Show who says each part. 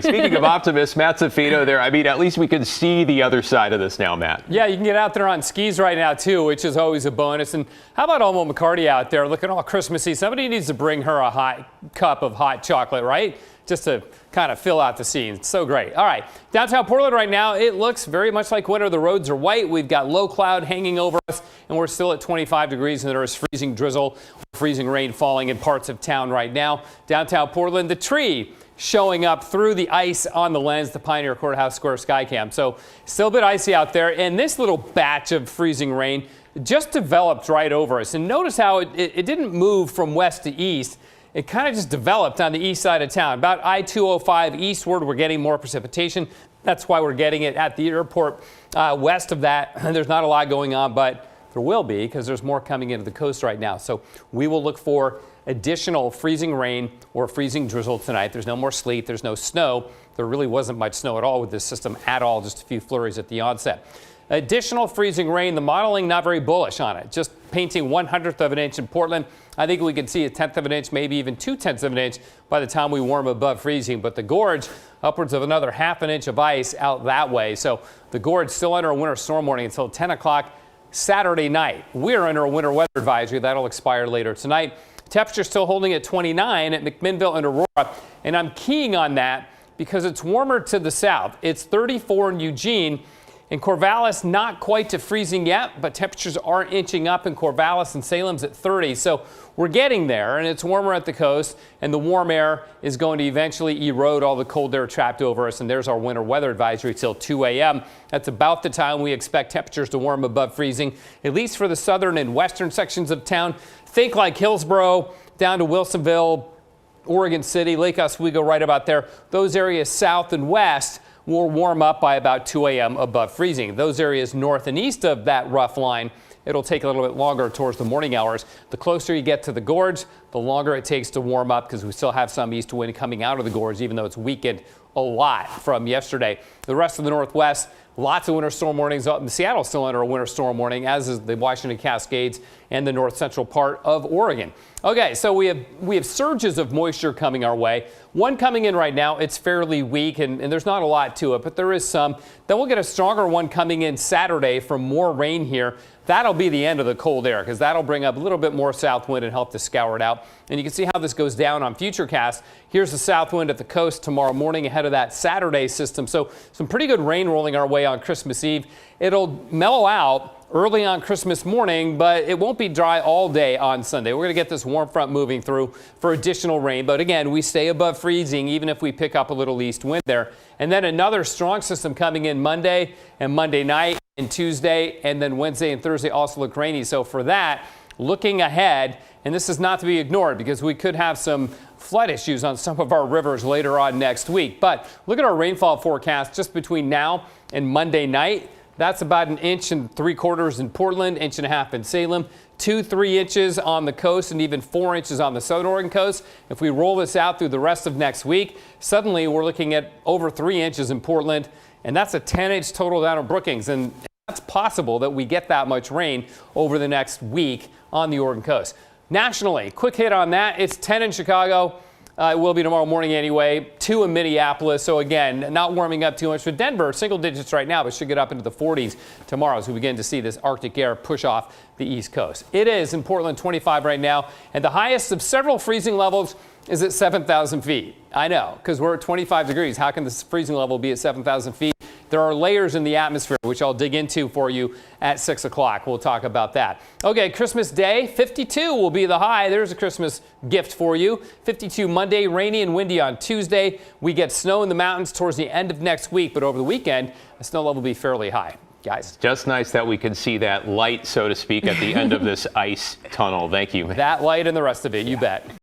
Speaker 1: Speaking of optimists, Matt Zafino there. I mean, at least we can see the other side of this now, Matt.
Speaker 2: Yeah, you can get out there on skis right now, too, which is always a bonus. And how about Alma McCarty out there looking all Christmassy? Somebody needs to bring her a hot cup of hot chocolate, right? Just to kind of fill out the scene. It's so great. All right, downtown Portland right now, it looks very much like winter. The roads are white. We've got low cloud hanging over us, and we're still at 25 degrees, and there is freezing drizzle, freezing rain falling in parts of town right now. Downtown Portland, the tree showing up through the ice on the lens, the Pioneer Courthouse Square Skycam. So still a bit icy out there, and this little batch of freezing rain just developed right over us. And notice how it didn't move from west to east. It kind of just developed on the east side of town. About I-205 eastward, we're getting more precipitation. That's why we're getting it at the airport. West of that, there's not a lot going on, but there will be because there's more coming into the coast right now. So we will look for additional freezing rain or freezing drizzle tonight. There's no more sleet. There's no snow. There really wasn't much snow at all with this system at all, just a few flurries at the onset. Additional freezing rain, the modeling not very bullish on it, just painting 1/100th of an inch in Portland. I think we could see 1/10 of an inch, maybe even 2/10 of an inch by the time we warm above freezing. But the gorge, upwards of another 1/2 inch of ice out that way. So the gorge still under a winter storm warning until 10 o'clock Saturday night. We're under a winter weather advisory. That'll expire later tonight. Temperature still holding at 29 at McMinnville and Aurora. And I'm keying on that because it's warmer to the south. It's 34 in Eugene. In Corvallis, not quite to freezing yet, but temperatures are inching up in Corvallis, and Salem's at 30. So we're getting there, and it's warmer at the coast, and the warm air is going to eventually erode all the cold air trapped over us, and there's our winter weather advisory till 2 a.m. That's about the time we expect temperatures to warm above freezing, at least for the southern and western sections of town. Think like Hillsboro down to Wilsonville, Oregon City, Lake Oswego right about there. Those areas south and west will warm up by about 2 a.m. above freezing. Those areas north and east of that rough line, it'll take a little bit longer towards the morning hours. The closer you get to the gorge, the longer it takes to warm up because we still have some east wind coming out of the gorge, even though it's weakened a lot from yesterday. The rest of the Northwest, lots of winter storm warnings. Seattle's still under a winter storm warning, as is the Washington Cascades and the north central part of Oregon. Okay, so we have surges of moisture coming our way. One coming in right now, it's fairly weak, and there's not a lot to it, but there is some. Then we'll get a stronger one coming in Saturday from more rain here. That'll be the end of the cold air because that'll bring up a little bit more south wind and help to scour it out. And you can see how this goes down on Futurecast. Here's the south wind at the coast tomorrow morning ahead of that Saturday system. So some pretty good rain rolling our way on Christmas Eve. It'll mellow out early on Christmas morning, but it won't be dry all day on Sunday. We're going to get this warm front moving through for additional rain. But again, we stay above freezing even if we pick up a little east wind there. And then another strong system coming in Monday and Monday night and Tuesday, and then Wednesday and Thursday also look rainy. So for that, looking ahead, and this is not to be ignored because we could have some flood issues on some of our rivers later on next week. But look at our rainfall forecast just between now and Monday night. That's about 1.75 inches in Portland, 1.5 inches in Salem, 2-3 inches on the coast, and even 4 inches on the southern Oregon coast. If we roll this out through the rest of next week, suddenly we're looking at over 3 inches in Portland, and that's a 10-inch total down in Brookings. And that's possible that we get that much rain over the next week on the Oregon coast. Nationally, quick hit on that. It's 10 in Chicago. It will be tomorrow morning anyway. 2 in Minneapolis. So again, not warming up too much for Denver. Single digits right now, but should get up into the 40s tomorrow as we begin to see this Arctic air push off the East Coast. It is in Portland 25 right now, and the highest of several freezing levels is at 7,000 feet. I know, because we're at 25 degrees. How can this freezing level be at 7,000 feet? There are layers in the atmosphere, which I'll dig into for you at 6 o'clock. We'll talk about that. Okay, Christmas Day, 52 will be the high. There's a Christmas gift for you. 52 Monday, rainy and windy on Tuesday. We get snow in the mountains towards the end of next week, but over the weekend, the snow level will be fairly high. Guys.
Speaker 1: Just nice that we can see that light, so to speak, at the end of this ice tunnel. Thank you.
Speaker 2: That light and the rest of it, you bet.